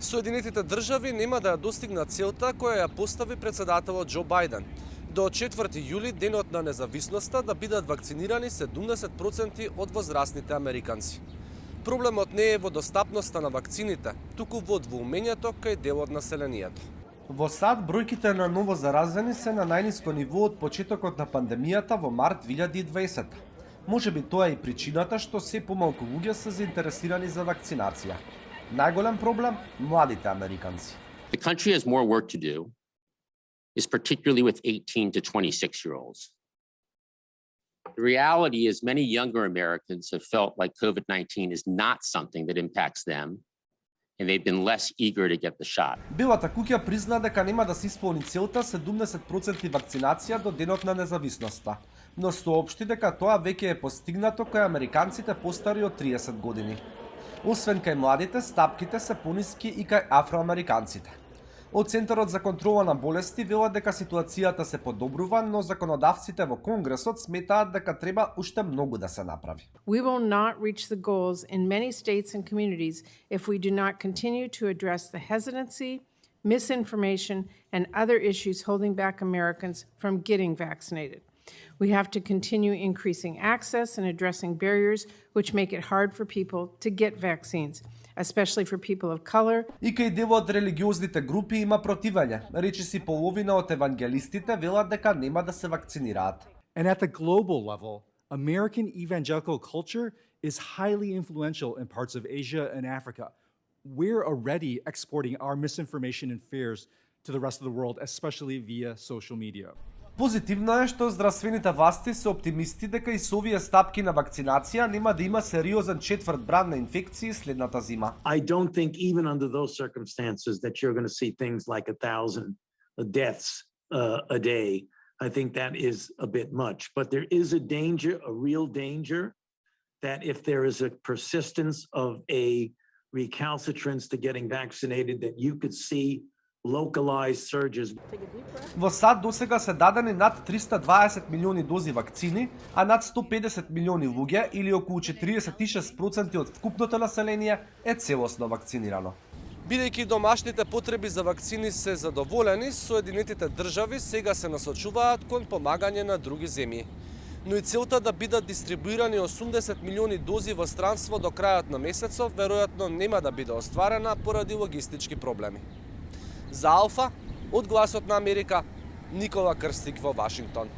Соединетите држави нема да ја достигнат целта која ја постави председателот Џо Бајден. До 4 јули, денот на независноста, да бидат вакцинирани 70% од возрастните американци. Проблемот не е во достапноста на вакцините, туку во двоумењето кај дел од населението. Во САД бројките на ново заразени се на најниско ниво од почетокот на пандемијата во март 2020. Можеби тоа е и причината што се помалку луѓе се заинтересирани за вакцинација. Најголем проблем – младите американци. The country has more work to do, is particularly with 18 to 26-year-olds. The reality is many younger Americans have felt like COVID-19 is not something that impacts them, and they've been less eager to get the shot. Белата куќа призна дека нема да се исполни целта 70% вакцинација до денот на независноста, но соопшти дека тоа веќе е постигнато кај американците постари од 30 години. Освен кај младите, стапките се пониски и кај афроамериканците. Од Центарот за контрола на болести велат дека ситуацијата се подобрува, но законодавците во Конгресот сметаат дека треба уште многу да се направи. We will not reach the goals in many states and communities if we do not continue to address the hesitancy, misinformation, and other issues holding back Americans from getting vaccinated. We have to continue increasing access and addressing barriers which make it hard for people to get vaccines, especially for people of color. И кај дел од религиозните групи има противење. Речиси половина од евангелистите велат дека нема да се вакцинираат. And at the global level, American evangelical culture is highly influential in parts of Asia and Africa. We're already exporting our misinformation and fears to the rest of the world, especially via social media. Позитивно е што здравствените власти се оптимисти дека и со овие стапки на вакцинација нема да има сериозен четврт бран на инфекции следната зима. I don't think even under those circumstances that you're going to see things like 1,000 deaths a day. I think that is a bit much, but there is a danger, a real danger, that if there is a persistence of a recalcitrance to getting vaccinated, that you could see localized surges. Во САД досега се дадени над 320 милиони дози вакцини, а над 150 милиони луѓе или околу 46% од вкупното население е целосно вакцинирано. Бидејќи домашните потреби за вакцини се задоволени, Соединетите држави сега се насочуваат кон помагање на други земји. Но и целта да бидат дистрибуирани 80 милиони дози во странство до крајот на месецот веројатно нема да биде остварена поради логистички проблеми. За Алфа, од Гласот на Америка, Никола Крстик во Вашингтон.